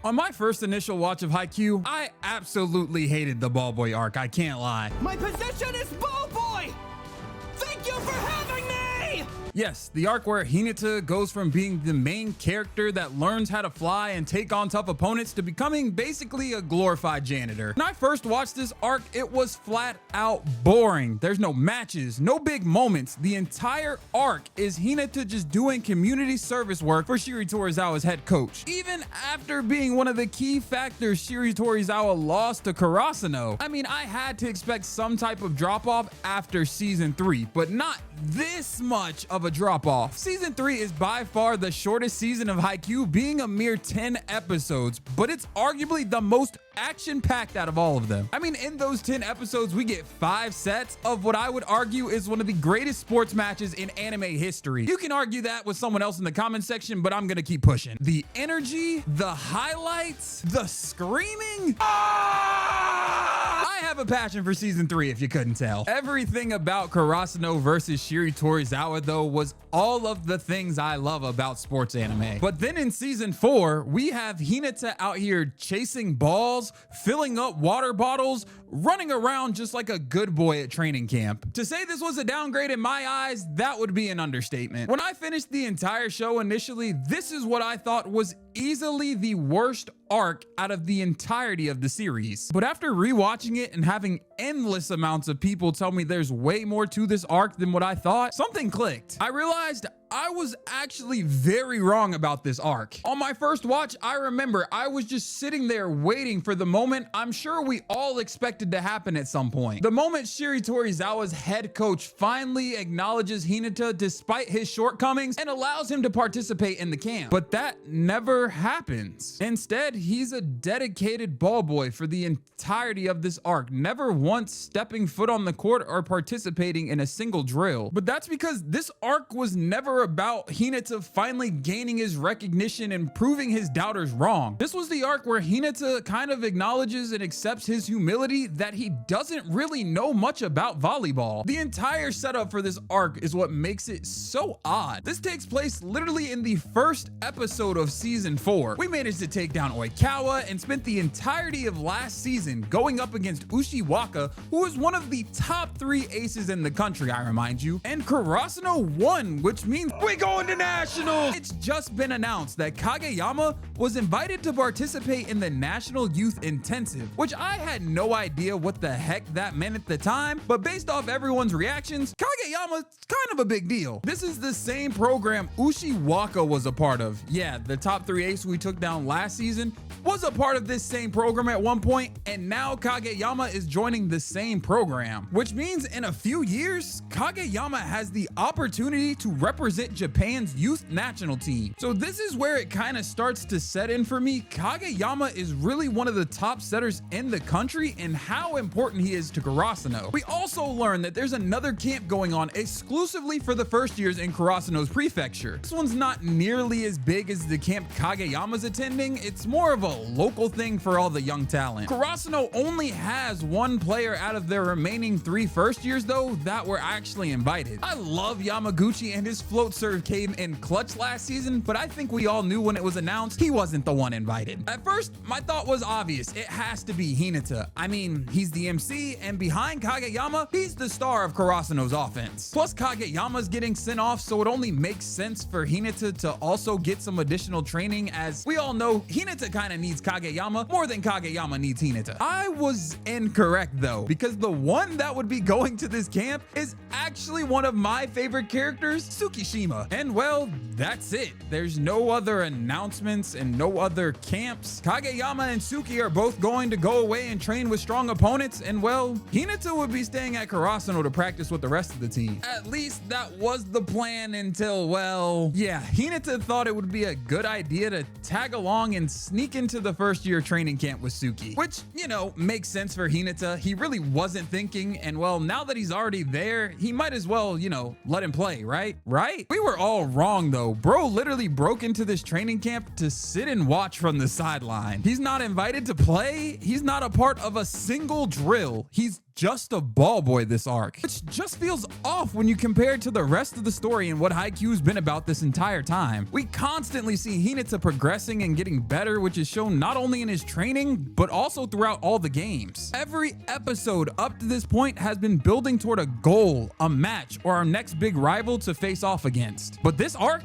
On my first initial watch of Haikyuu, I absolutely hated the ball boy arc, I can't lie. My position is ball boy! Thank you for having me! Yes, the arc where Hinata goes from being the main character that learns how to fly and take on tough opponents to becoming basically a glorified janitor. When I first watched this arc, it was flat out boring. There's no matches, no big moments. The entire arc is Hinata just doing community service work for Shiri Torizawa's head coach. Even after being one of the key factors Shiri Torizawa lost to Karasuno. I mean, I had to expect some type of drop off after season 3, but not this much of a drop off. Season 3 is by far the shortest season of Haikyuu, being a mere 10 episodes, but it's arguably the most action-packed out of all of them. I mean, in those 10 episodes, we get 5 sets of what I would argue is one of the greatest sports matches in anime history. You can argue that with someone else in the comment section, but I'm gonna keep pushing. The energy, the highlights, the screaming. I have a passion for season 3 if you couldn't tell. Everything about Karasuno versus Shiri Torizawa though was all of the things I love about sports anime. But then in season 4, we have Hinata out here chasing balls, filling up water bottles, running around just like a good boy at training camp. To say this was a downgrade in my eyes, that would be an understatement. When I finished the entire show initially, this is what I thought was easily the worst arc out of the entirety of the series. But after rewatching it and having endless amounts of people tell me there's way more to this arc than what I thought, something clicked. I realized I was actually very wrong about this arc. On my first watch, I remember I was just sitting there waiting for the moment I'm sure we all expected to happen at some point. The moment Shiri Torizawa's head coach finally acknowledges Hinata despite his shortcomings and allows him to participate in the camp. But that never happens. Instead, he's a dedicated ball boy for the entirety of this arc, never once stepping foot on the court or participating in a single drill. But that's because this arc was never about Hinata finally gaining his recognition and proving his doubters wrong. This was the arc where Hinata kind of acknowledges and accepts his humility that he doesn't really know much about volleyball. The entire setup for this arc is what makes it so odd. This takes place literally in the first episode of season 4. We managed to take down Oikawa and spent the entirety of last season going up against Ushiwaka, who is one of the top 3 aces in the country, I remind you. And Karasuno won, which means we going to nationals. It's just been announced that Kageyama was invited to participate in the National Youth Intensive, which I had no idea what the heck that meant at the time, but based off everyone's reactions, Kageyama's kind of a big deal. This is the same program Ushiwaka was a part of. Yeah, the top 3 ace we took down last season was a part of this same program at one point, and now Kageyama is joining the same program, which means in a few years, Kageyama has the opportunity to represent Japan's youth national team. So this is where it kind of starts to set in for me. Kageyama is really one of the top setters in the country and how important he is to Karasuno. We also learn that there's another camp going on exclusively for the first years in Karasuno's prefecture. This one's not nearly as big as the camp Kageyama's attending. It's more of a local thing for all the young talent. Karasuno only has 1 player out of their remaining 3 first years though that were actually invited. I love Yamaguchi and his float serve came in clutch last season, but I think we all knew when it was announced he wasn't the one invited. At first, my thought was obvious. It has to be Hinata. I mean, he's the MC, and behind Kageyama, he's the star of Karasuno's offense. Plus, Kageyama's getting sent off, so it only makes sense for Hinata to also get some additional training, as we all know, Hinata kind of needs Kageyama more than Kageyama needs Hinata. I was incorrect though, because the one that would be going to this camp is actually one of my favorite characters, Tsukishima. And well, that's it. There's no other announcements and no other camps. Kageyama and Suki are both going to go away and train with strong opponents, and well, Hinata would be staying at Karasuno to practice with the rest of the team. At least that was the plan until, well, yeah, Hinata thought it would be a good idea to tag along and sneak into the first year training camp with Suki, which, you know, makes sense for Hinata. He really wasn't thinking, and well, now that he's already there, he might as well, you know, let him play, right? right? We were all wrong though. Bro literally broke into this training camp to sit and watch from the sideline. He's not invited to play. He's not a part of a single drill. He's just a ball boy this arc, which just feels off when you compare it to the rest of the story and what Haikyuu's been about this entire time. We constantly see Hinata progressing and getting better, which is shown not only in his training, but also throughout all the games. Every episode up to this point has been building toward a goal, a match, or our next big rival to face off against. But this arc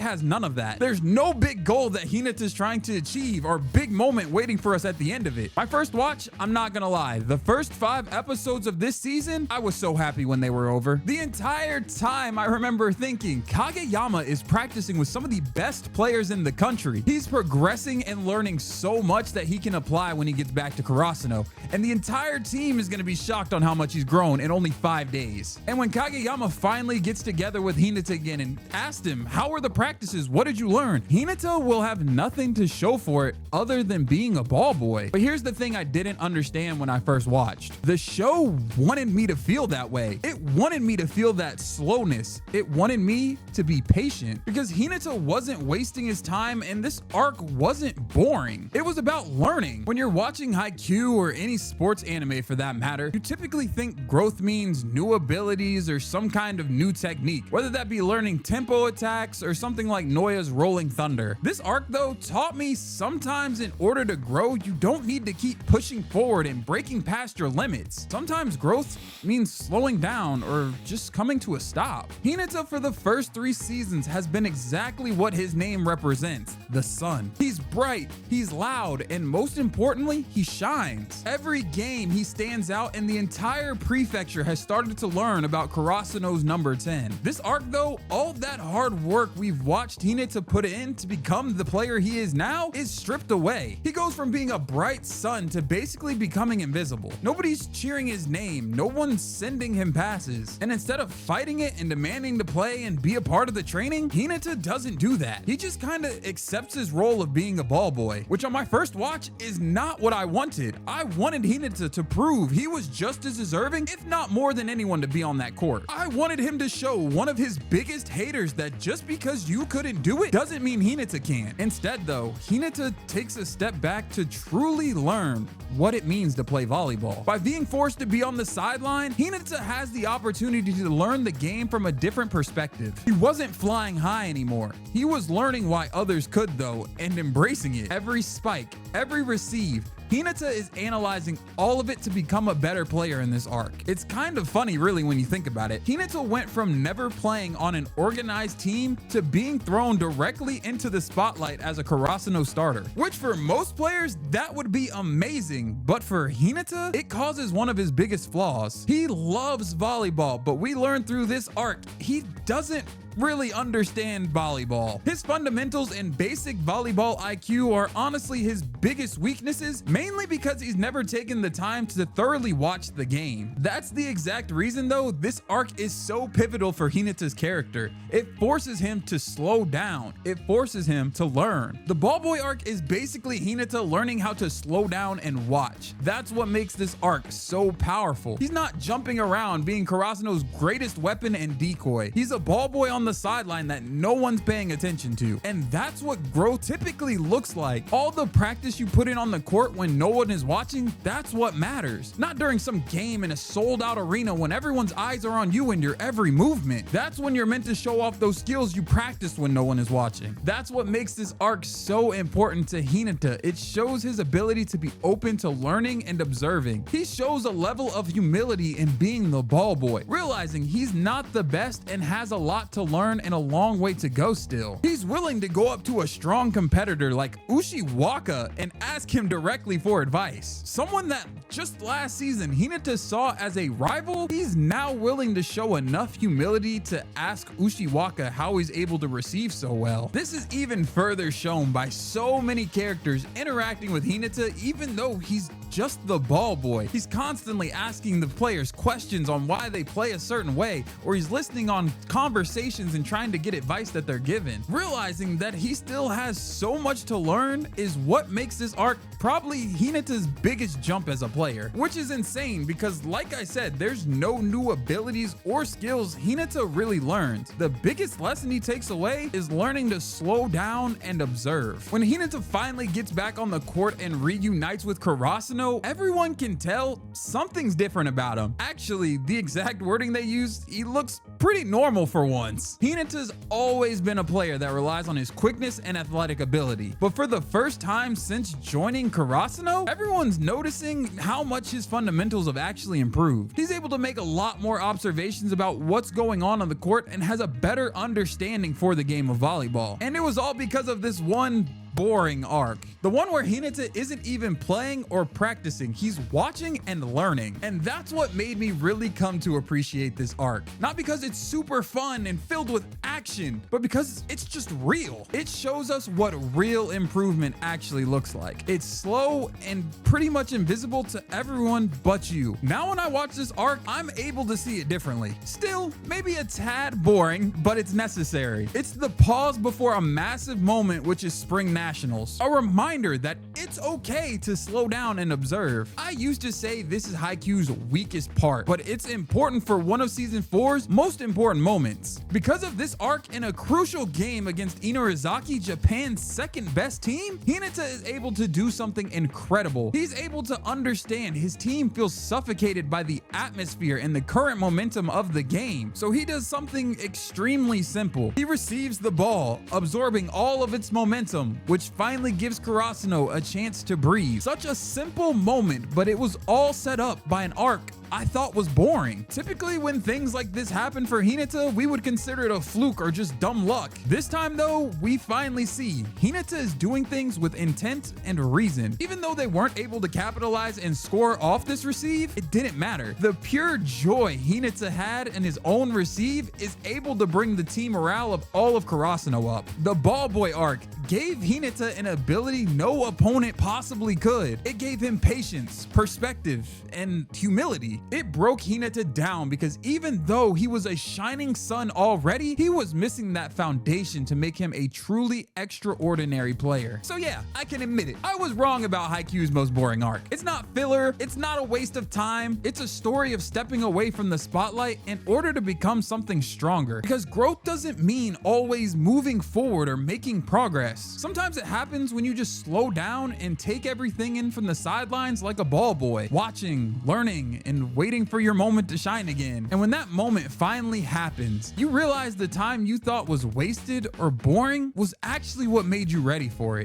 has none of that. There's no big goal that Hinata's trying to achieve or big moment waiting for us at the end of it. My first watch, I'm not gonna lie, the first 5 episodes of this season, I was so happy when they were over. The entire time I remember thinking, Kageyama is practicing with some of the best players in the country. He's progressing and learning so much that he can apply when he gets back to Karasuno. And the entire team is gonna be shocked on how much he's grown in only 5 days. And when Kageyama finally gets together with Hinata again and asked him, how were the practices? What did you learn? Hinata will have nothing to show for it other than being a ball boy. But here's the thing I didn't understand when I first watched. The show wanted me to feel that way. It wanted me to feel that slowness. It wanted me to be patient because Hinata wasn't wasting his time and this arc wasn't boring. It was about learning. When you're watching Haikyuu or any sports anime for that matter, you typically think growth means new abilities or some kind of new technique, whether that be learning tempo attacks or something like Noya's Rolling Thunder. This arc though taught me sometimes in order to grow, you don't need to keep pushing forward and breaking past your limits. Sometimes growth means slowing down or just coming to a stop. Hinata for the first 3 seasons has been exactly what his name represents, the sun. He's bright, he's loud, and most importantly, he shines. Every game he stands out and the entire prefecture has started to learn about Karasuno's number 10. This arc though, all that hard work we've watched Hinata put in to become the player he is now is stripped away. He goes from being a bright sun to basically becoming invisible. Nobody's cheering his name, no one's sending him passes, and instead of fighting it and demanding to play and be a part of the training, Hinata doesn't do that. He just kind of accepts his role of being a ball boy, which on my first watch is not what I wanted. I wanted Hinata to prove he was just as deserving, if not more than anyone, to be on that court. I wanted him to show one of his biggest haters that just because you couldn't do it doesn't mean Hinata can. Instead though, Hinata takes a step back to truly learn what it means to play volleyball. By being forced to be on the sideline, Hinata has the opportunity to learn the game from a different perspective. He wasn't flying high anymore. He was learning why others could though, and embracing it. Every spike, every receive, Hinata is analyzing all of it to become a better player in this arc. It's kind of funny really when you think about it. Hinata went from never playing on an organized team to being thrown directly into the spotlight as a Karasuno starter, which for most players that would be amazing, but for Hinata it causes one of his biggest flaws. He loves volleyball, but we learned through this arc he doesn't really understand volleyball. His fundamentals and basic volleyball IQ are honestly his biggest weaknesses, mainly because he's never taken the time to thoroughly watch the game. That's the exact reason though this arc is so pivotal for Hinata's character. It forces him to slow down. It forces him to learn. The ball boy arc is basically Hinata learning how to slow down and watch. That's what makes this arc so powerful. He's not jumping around being Karasuno's greatest weapon and decoy. He's a ball boy on the sideline that no one's paying attention to. And that's what growth typically looks like. All the practice you put in on the court when no one is watching, that's what matters. Not during some game in a sold out arena when everyone's eyes are on you and your every movement. That's when you're meant to show off those skills you practiced when no one is watching. That's what makes this arc so important to Hinata. It shows his ability to be open to learning and observing. He shows a level of humility in being the ball boy, realizing he's not the best and has a lot to learn and a long way to go still. He's willing to go up to a strong competitor like Ushiwaka and ask him directly for advice. Someone that just last season Hinata saw as a rival, he's now willing to show enough humility to ask Ushiwaka how he's able to receive so well. This is even further shown by so many characters interacting with Hinata even though he's just the ball boy. He's constantly asking the players questions on why they play a certain way, or he's listening on conversations and trying to get advice that they're given. Realizing that he still has so much to learn is what makes this arc probably Hinata's biggest jump as a player, which is insane because, like I said, there's no new abilities or skills Hinata really learns. The biggest lesson he takes away is learning to slow down and observe. When Hinata finally gets back on the court and reunites with Karasuno, everyone can tell something's different about him. Actually, the exact wording they used, he looks pretty normal for once. Hinata's always been a player that relies on his quickness and athletic ability, but for the first time since joining Karasuno, everyone's noticing how much his fundamentals have actually improved. He's able to make a lot more observations about what's going on the court and has a better understanding for the game of volleyball. And it was all because of this one boring arc. The one where Hinata isn't even playing or practicing, he's watching and learning. And that's what made me really come to appreciate this arc. Not because it's super fun and filled with action, but because it's just real. It shows us what real improvement actually looks like. It's slow and pretty much invisible to everyone but you. Now when I watch this arc, I'm able to see it differently. Still, maybe a tad boring, but it's necessary. It's the pause before a massive moment, which is Spring Nationals. A reminder that it's okay to slow down and observe. I used to say this is Haikyuu's weakest part, but it's important for one of season 4's most important moments. Because of this arc in a crucial game against Inorizaki, Japan's second best team, Hinata is able to do something incredible. He's able to understand his team feels suffocated by the atmosphere and the current momentum of the game. So he does something extremely simple. He receives the ball, absorbing all of its momentum, which finally gives Karasuno a chance to breathe. Such a simple moment, but it was all set up by an arc I thought was boring. Typically when things like this happen for Hinata, we would consider it a fluke or just dumb luck. This time though, we finally see Hinata is doing things with intent and reason. Even though they weren't able to capitalize and score off this receive, it didn't matter. The pure joy Hinata had in his own receive is able to bring the team morale of all of Karasuno up. The ball boy arc gave Hinata an ability no opponent possibly could. It gave him patience, perspective, and humility. It broke Hinata down because even though he was a shining sun already, he was missing that foundation to make him a truly extraordinary player. So yeah, I can admit it. I was wrong about Haikyuu's most boring arc. It's not filler, it's not a waste of time, it's a story of stepping away from the spotlight in order to become something stronger. Because growth doesn't mean always moving forward or making progress. Sometimes it happens when you just slow down and take everything in from the sidelines like a ball boy, watching, learning, and waiting for your moment to shine again. And when that moment finally happens, you realize the time you thought was wasted or boring was actually what made you ready for it.